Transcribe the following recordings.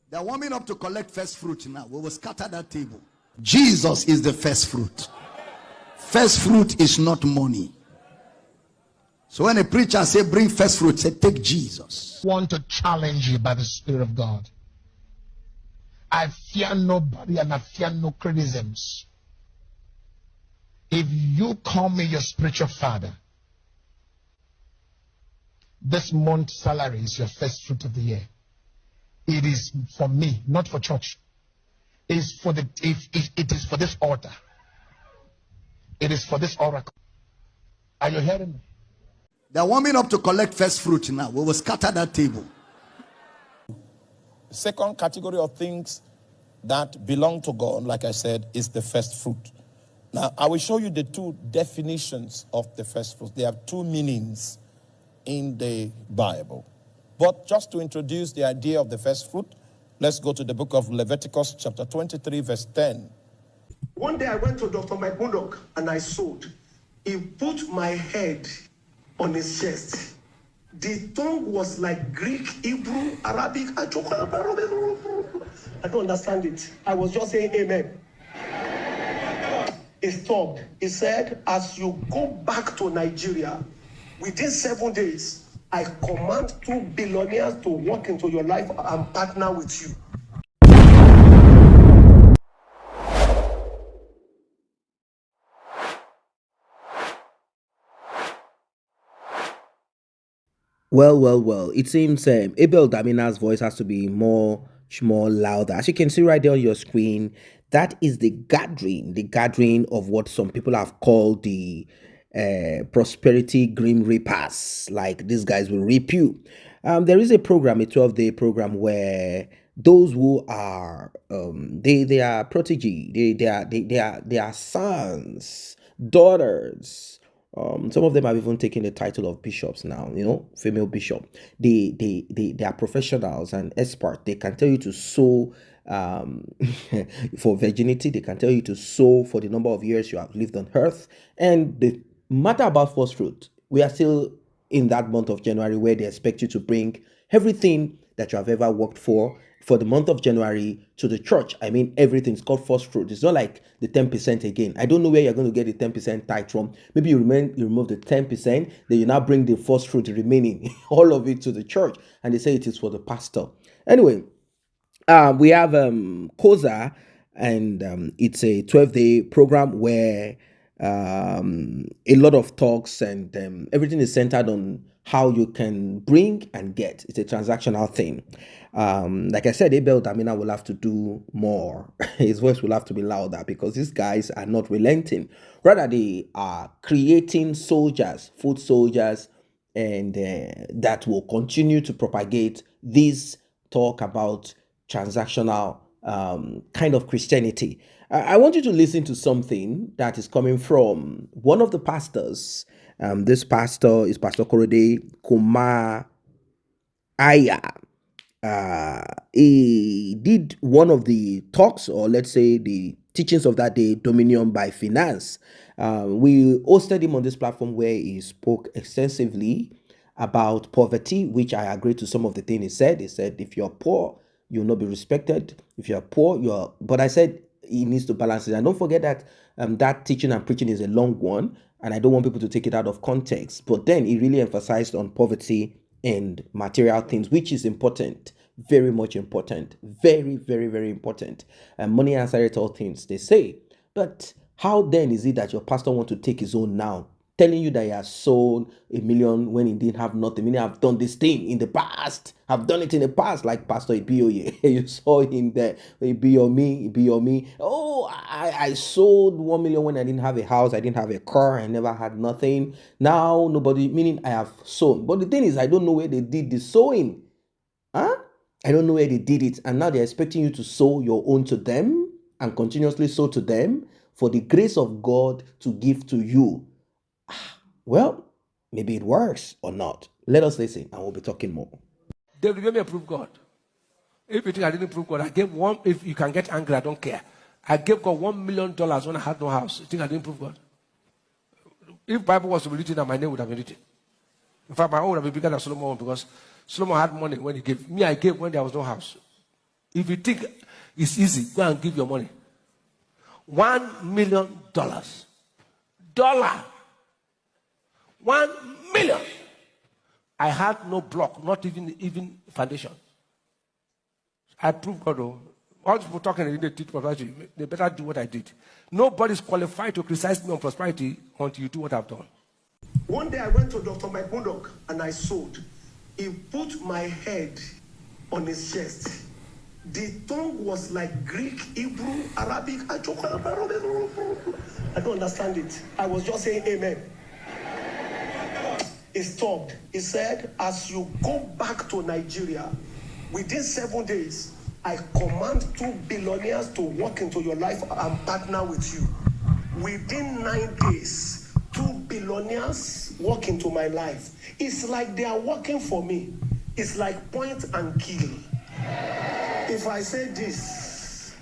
They're warming up to collect first fruit now. We will scatter that table. Jesus is the first fruit. First fruit is not money. So when a preacher say bring first fruit, say take Jesus. I want to challenge you by the Spirit of God. I fear nobody and I fear no criticisms. If you call me your spiritual father, this month's salary is your first fruit of the year. It is for me, not for church. It is for it is for this altar. It is for this oracle. Are you hearing me? They're warming up to collect first fruit now. We will scatter that table. Second category of things that belong to God, like I said, is the first fruit. Now, I will show you the two definitions of the first fruit. They have two meanings in the Bible. But just to introduce the idea of the first fruit, let's go to the book of Leviticus chapter 23, verse 10. One day I went to Dr. Mike Murdoch and I sewed. He put my head on his chest. The tongue was like Greek, Hebrew, Arabic. I don't understand it. I was just saying amen. He stopped. He said, as you go back to Nigeria, within 7 days, I command 2 billionaires to walk into your life and partner with you. Well. It seems ABEL DAMINA's voice has to be much more louder. As you can see right there on your screen, that is the gathering of what some people have called the prosperity grim reapers. Like these guys will reap you. There is a program, a 12-day program where those who are they are protege, they are sons, daughters. Some of them have even taken the title of bishops now, female bishop. They are professionals and experts. They can tell you to sow for virginity. They can tell you to sow for the number of years you have lived on earth. And the matter about first fruit, we are still in that month of January where they expect you to bring everything that you have ever worked for the month of January to the church. I mean, everything's called first fruit. It's not like the 10% again. I don't know where you're going to get the 10% tithe from. Maybe you remove the 10%, then you now bring the first fruit, the remaining, all of it to the church. And they say it is for the pastor. Anyway, we have COSA, and it's a 12-day program where a lot of talks and everything is centered on how you can bring and get. It's a transactional thing. Like I said, ABEL DAMINA will have to do more. His voice will have to be louder because these guys are not relenting. Rather, they are creating soldiers, foot soldiers, and that will continue to propagate this talk about transactional kind of Christianity. I want you to listen to something that is coming from one of the pastors. This pastor is Pastor Korede Kumar Aya. He did one of the talks, or let's say the teachings of that day, Dominion by Finance. We hosted him on this platform where he spoke extensively about poverty, which I agree to some of the things he said. He said, if you're poor, you'll not be respected. If you're poor, but I said he needs to balance it. And don't forget that that teaching and preaching is a long one, and I don't want people to take it out of context. But then he really emphasized on poverty and material things, which is important, very much important, very, very, very important. And money answers all things, they say. But how then is it that your pastor wants to take his own now, telling you that he has sold $1 million when he didn't have nothing? Meaning, I've done this thing in the past. I've done it in the past, like Pastor Iboye. You saw him there. Iboye. Oh, I sold 1 million when I didn't have a house. I didn't have a car. I never had nothing. Now, nobody, meaning I have sown. But the thing is, I don't know where they did the sowing. I don't know where they did it. And now they're expecting you to sow your own to them and continuously sow to them for the grace of God to give to you. Well, maybe it works or not. Let us listen and we'll be talking more. David, let me prove God. If you think I didn't prove God, I gave one. If you can get angry, I don't care. I gave God $1 million when I had no house. You think I didn't prove God? If Bible was to be written, my name would have been written. In fact, my own would have been bigger than Solomon because Solomon had money when he gave. Me, I gave when there was no house. If you think it's easy, go and give your money. $1 million. $1 million. I had no block, not even foundation. I proved God. All people talking, they teach prosperity. They better do what I did. Nobody's qualified to criticize me on prosperity until you do what I've done. One day I went to Dr. Mike Murdoch and I sowed. He put my head on his chest. The tongue was like Greek, Hebrew, Arabic. I don't understand it. I was just saying amen. He stopped. He said, as you go back to Nigeria, within 7 days, I command 2 billionaires to walk into your life and partner with you. Within 9 days, 2 billionaires walk into my life. It's like they are working for me. It's like point and kill. If I say this,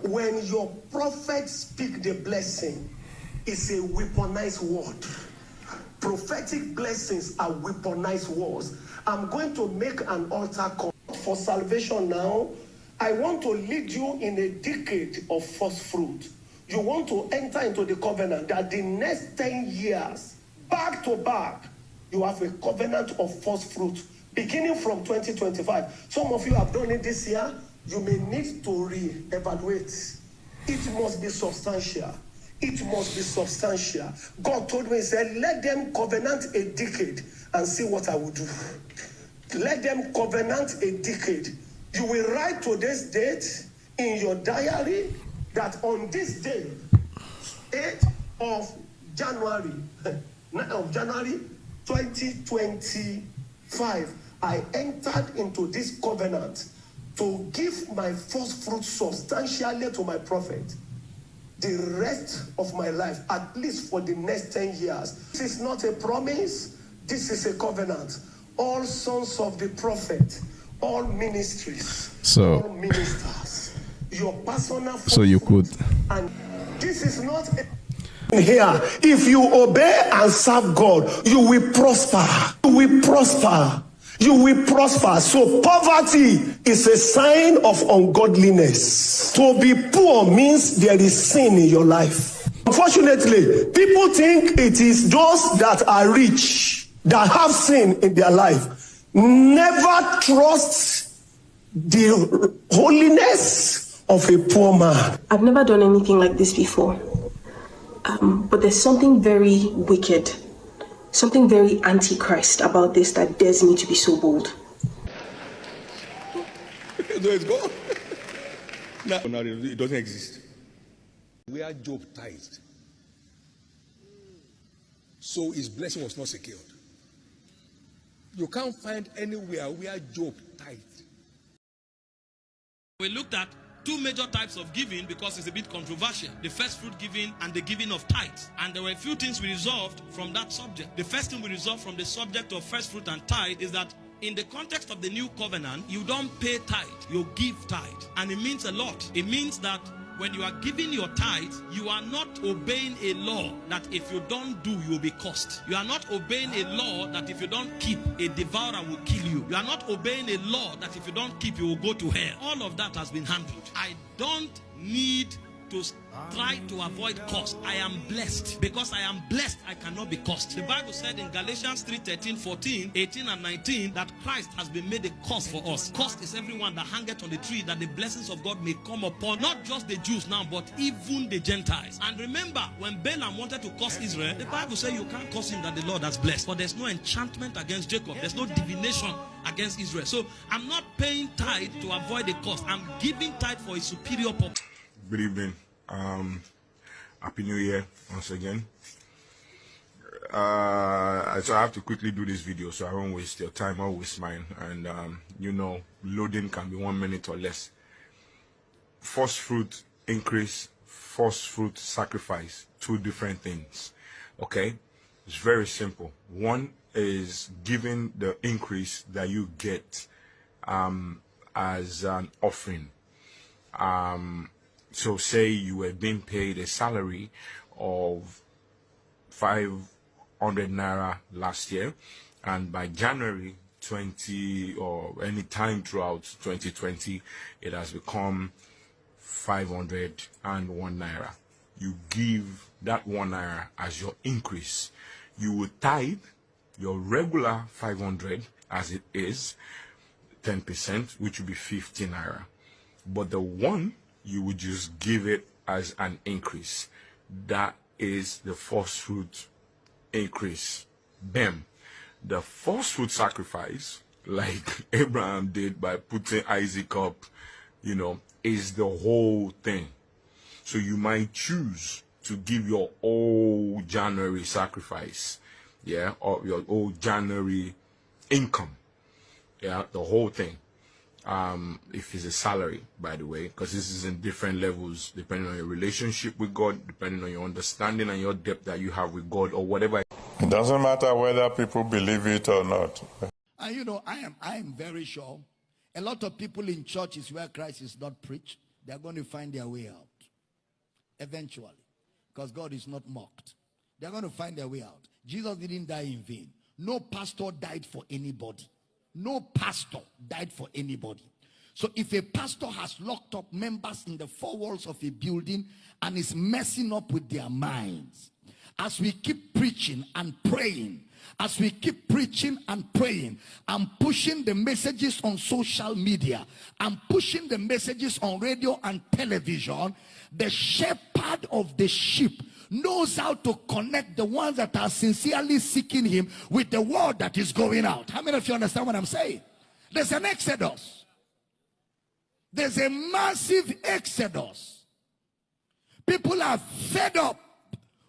when your prophets speak the blessing, it's a weaponized word. Prophetic blessings are weaponized words. I'm going to make an altar call for salvation now. I want to lead you in a decade of first fruit. You want to enter into the covenant that the next 10 years, back to back, you have a covenant of first fruit, beginning from 2025. Some of you have done it this year. You may need to re-evaluate. It must be substantial. It must be substantial. God told me, he said, let them covenant a decade and see what I will do. Let them covenant a decade. You will write today's date in your diary that on this day, 8th of January 2025, I entered into this covenant to give my first fruit substantially to my prophet. The rest of my life, at least for the next 10 years. This is not a promise, this is a covenant. All sons of the prophet, all ministries, all ministers, your personal. So you could. And this is not here. If you obey and serve God, you will prosper. You will prosper. You will prosper. So poverty is a sign of ungodliness. To be poor means there is sin in your life. Unfortunately, people think it is those that are rich that have sin in their life. Never trust the holiness of a poor man. I've never done anything like this before. But there's something very wicked, something very antichrist about this that dares me to be so bold. So it's gone. No, it doesn't exist. Where Job tithed, so his blessing was not secured. You can't find anywhere where Job tithed. We looked at 2 major types of giving because it's a bit controversial. The first fruit giving and the giving of tithes. And there were a few things we resolved from that subject. The first thing we resolved from the subject of first fruit and tithe is that in the context of the new covenant, you don't pay tithe, you give tithe. And it means a lot. It means that when you are giving your tithe, you are not obeying a law that if you don't do, you will be cursed. You are not obeying a law that if you don't keep, a devourer will kill you. You are not obeying a law that if you don't keep, you will go to hell. All of that has been handled. I don't need to try to avoid cost. I am blessed. Because I am blessed, I cannot be cursed. The Bible said in Galatians 3:13, 14, 18 and 19 that Christ has been made a curse for us. Cursed is everyone that hangeth on the tree, that the blessings of God may come upon not just the Jews now, but even the Gentiles. And remember, when Balaam wanted to curse Israel, the Bible said you can't curse him that the Lord has blessed. For there's no enchantment against Jacob. There's no divination against Israel. So I'm not paying tithe to avoid the cost. I'm giving tithe for a superior purpose. Good evening. Happy New Year once again. So I have to quickly do this video so I won't waste your time or waste mine. And you know, loading can be 1 minute or less. First fruit increase, first fruit sacrifice, 2 different things. Okay, it's very simple. One is giving the increase that you get as an offering. So say you were being paid a salary of 500 naira last year, and by January 20 or any time throughout 2020, it has become 501 naira. You give that 1 naira as your increase. You will tithe your regular 500 as it is, 10%, which will be 50 naira. But the one, you would just give it as an increase. That is the first fruit increase. Bam. The first fruit sacrifice, like Abraham did by putting Isaac up, is the whole thing. So you might choose to give your old January sacrifice, or your old January income, the whole thing. If it's a salary, by the way, because this is in different levels, depending on your relationship with God, depending on your understanding and your depth that you have with God, or whatever. It doesn't matter whether people believe it or not. And I am very sure a lot of people in churches where Christ is not preached, they're going to find their way out eventually, because God is not mocked. They're going to find their way out. Jesus didn't die in vain. No pastor died for anybody. No pastor died for anybody. So if a pastor has locked up members in the four walls of a building and is messing up with their minds, as we keep preaching and praying, as we keep preaching and praying and pushing the messages on social media and pushing the messages on radio and television, the shepherd of the sheep knows how to connect the ones that are sincerely seeking him with the word that is going out. How many of you understand what I'm saying? There's an exodus. There's a massive exodus. People are fed up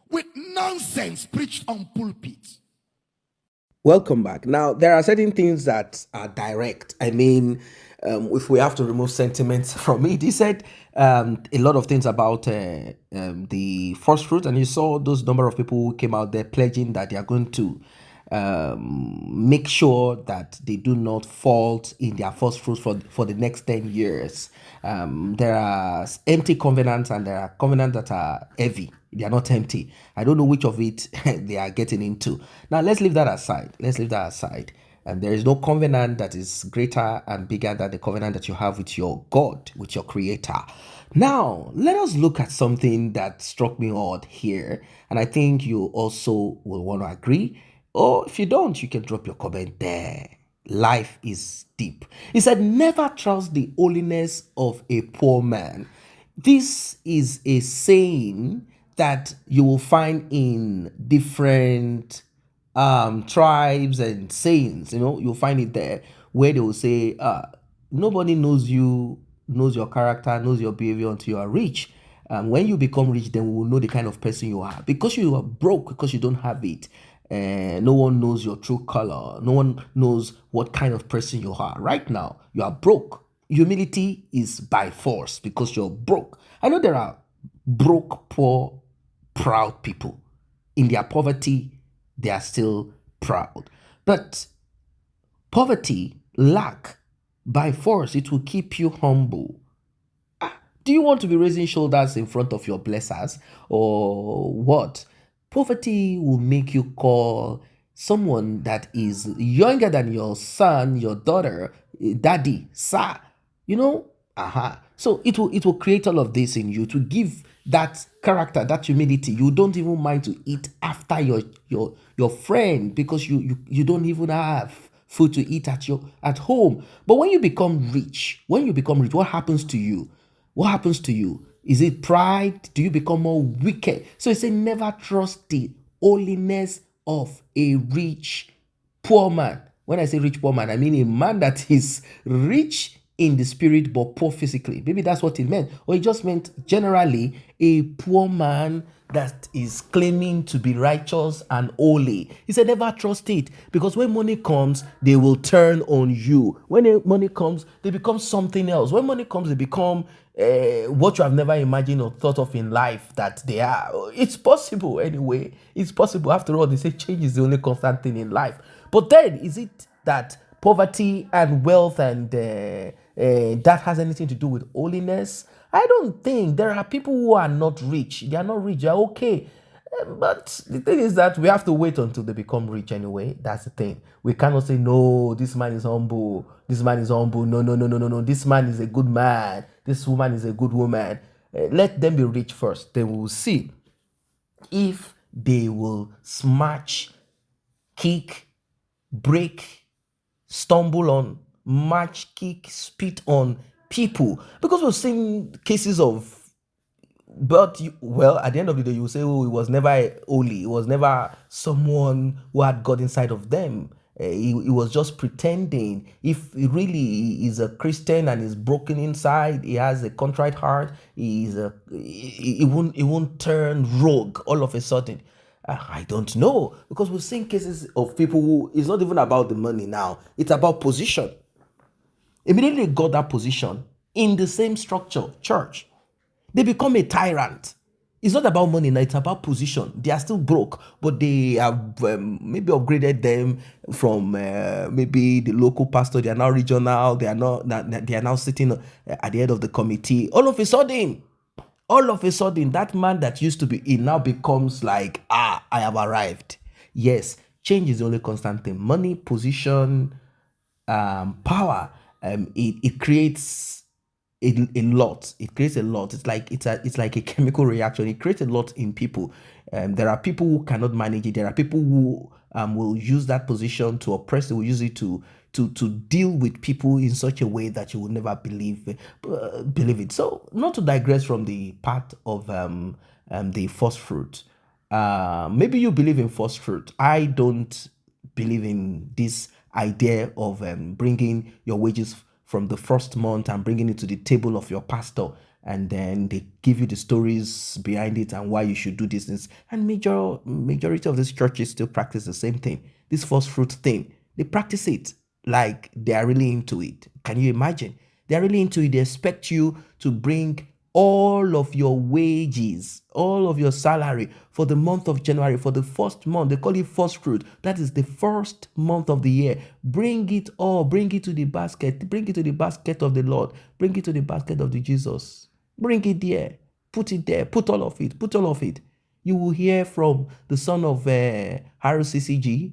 with nonsense preached on pulpits. Welcome back. Now, there are certain things that are direct. I mean, if we have to remove sentiments from it, he said a lot of things about the first fruit, and you saw those number of people who came out there pledging that they are going to make sure that they do not fault in their first fruit for the next 10 years. There are empty covenants and there are covenants that are heavy. They are not empty. I don't know which of it they are getting into. Now, let's leave that aside. And there is no covenant that is greater and bigger than the covenant that you have with your God, with your creator. Now, let us look at something that struck me odd here. And I think you also will want to agree. Or if you don't, you can drop your comment there. Life is deep. He said, never trust the holiness of a poor man. This is a saying that you will find in different tribes and sayings. You'll find it there where they will say, nobody knows you, knows your character, knows your behavior until you are rich. When you become rich, then we will know the kind of person you are. Because you are broke, because you don't have it, no one knows your true color. No one knows what kind of person you are. Right now, you are broke. Humility is by force because you're broke. I know there are broke, poor, proud people. In their poverty, they are still proud. But poverty, lack, by force, it will keep you humble. Do you want to be raising shoulders in front of your blessers or what? Poverty will make you call someone that is younger than your son, your daughter, daddy, sir. So it will create all of this in you to give that character, that humility. You don't even mind to eat after your friend because you don't even have food to eat at home. But when you become rich, what happens to you? What happens to you? Is it pride? Do you become more wicked? So he said, never trust the holiness of a rich poor man. When I say rich poor man, I mean a man that is rich in the spirit but poor physically. Maybe that's what it meant. Or it just meant generally a poor man that is claiming to be righteous and holy. He said, never trust it, because when money comes, they will turn on you. When money comes, they become something else. When money comes, they become what you have never imagined or thought of in life that they are. It's possible anyway. It's possible. After all, they say change is the only constant thing in life. But then, is it that poverty and wealth and that has anything to do with holiness? I don't think. There are people who are not rich. They are not rich. They are okay. But the thing is that we have to wait until they become rich anyway. That's the thing. We cannot say, no, this man is humble. This man is humble. No, no, no, no, no, no. This man is a good man. This woman is a good woman. Let them be rich first. Then we will see if they will smash, kick, break, stumble on, match, kick, spit on people. Because we've seen cases of, but well, at the end of the day, you will say, oh, it was never holy. It was never someone who had God inside of them. He was just pretending. If he really is a Christian and is broken inside, he has a contrite heart, he won't turn rogue all of a sudden. I don't know, because we've seen cases of people who, it's not even about the money now, it's about position. Immediately got that position in the same structure, church, they become a tyrant. It's not about money now, it's about position. They are still broke, but they have maybe upgraded them from maybe the local pastor. They are now regional. They are now sitting at the head of the committee. All of a sudden, that man that used to be in now becomes like, I have arrived. Yes, change is the only constant thing. Money, position, power. It creates a lot. It creates a lot. It's like a chemical reaction. It creates a lot in people. There are people who cannot manage it. There are people who will use that position to oppress. They will use it to deal with people in such a way that you will never believe it. So, not to digress from the part of the first fruit. Maybe you believe in first fruit. I don't believe in this idea of bringing your wages from the first month and bringing it to the table of your pastor, and then they give you the stories behind it and why you should do these things. And majority of these churches still practice the same thing. This first fruit thing, they practice it like they are really into it. Can you imagine? They are really into it. They expect you to bring all of your wages, all of your salary for the month of January, for the first month. They call it first fruit. That is the first month of the year. Bring it all. Bring it to the basket. Bring it to the basket of the Lord. Bring it to the basket of the Jesus. Bring it there. Put it there. Put all of it. Put all of it. You will hear from the son of RCCG,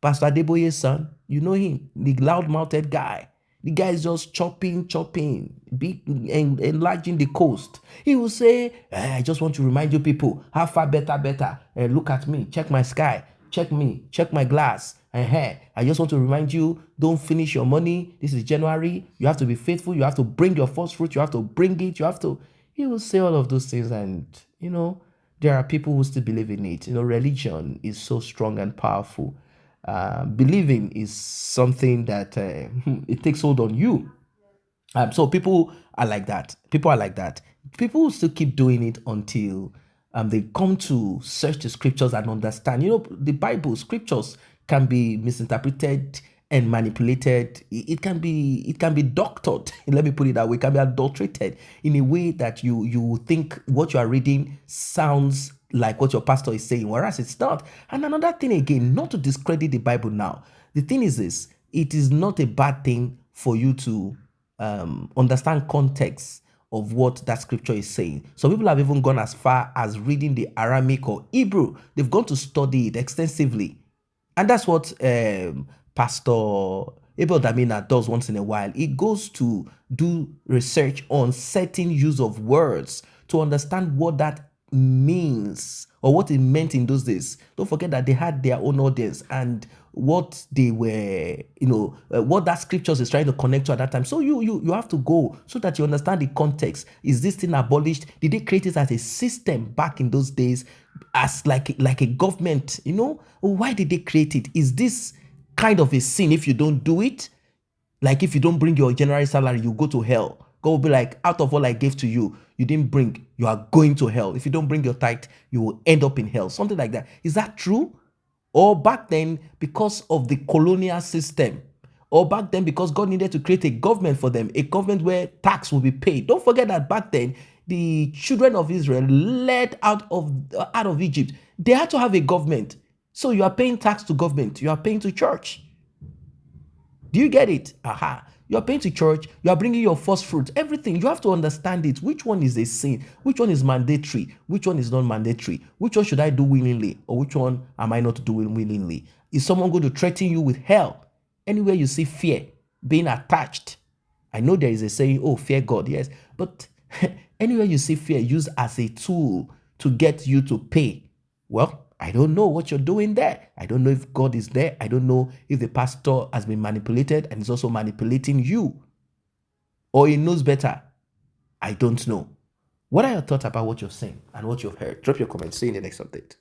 Pastor ADEBOYE's son. You know him, the loud-mouthed guy. The guy is just chopping, big, and enlarging the coast. He will say, I just want to remind you people, how far better. Look at me, check my sky, check me, check my glass. I just want to remind you, don't finish your money. This is January. You have to be faithful. You have to bring your first fruit. You have to bring it. He will say all of those things. And, there are people who still believe in it. Religion is so strong and powerful. Believing is something that it takes hold on you. So people are like that. People still keep doing it until they come to search the scriptures and understand. The Bible scriptures can be misinterpreted and manipulated. It can be doctored. Let me put it that way. It can be adulterated in a way that you think what you are reading sounds like what your pastor is saying, whereas it's not. And another thing again, not to discredit the Bible now. The thing is this, it is not a bad thing for you to understand context of what that scripture is saying. Some people have even gone as far as reading the Aramaic or Hebrew. They've gone to study it extensively. And that's what Pastor ABEL DAMINA does once in a while. He goes to do research on certain use of words to understand what that means or what it meant in those days. Don't forget that they had their own audience and what they were, what that scriptures is trying to connect to at that time. So you have to go so that you understand the context. Is this thing abolished? Did they create it as a system back in those days as like a government? Why did they create it? Is this kind of a sin if you don't do it? Like if you don't bring your January salary, you go to hell. God will be like, out of all I gave to you, you didn't bring, you are going to hell. If you don't bring your tithe, you will end up in hell. Something like that. Is that true? Or back then, because of the colonial system, or back then because God needed to create a government for them, a government where tax will be paid. Don't forget that back then, the children of Israel led out of Egypt. They had to have a government. So you are paying tax to government. You are paying to church. Do you get it? Aha. You are paying to church. You are bringing your first fruit. Everything. You have to understand it. Which one is a sin? Which one is mandatory? Which one is not mandatory? Which one should I do willingly? Or which one am I not doing willingly? Is someone going to threaten you with hell? Anywhere you see fear being attached. I know there is a saying, oh, fear God. Yes. But anywhere you see fear used as a tool to get you to pay. Well, I don't know what you're doing there. I don't know if God is there. I don't know if the pastor has been manipulated and is also manipulating you. Or he knows better. I don't know. What are your thoughts about what you're saying and what you've heard? Drop your comments. See you in the next update.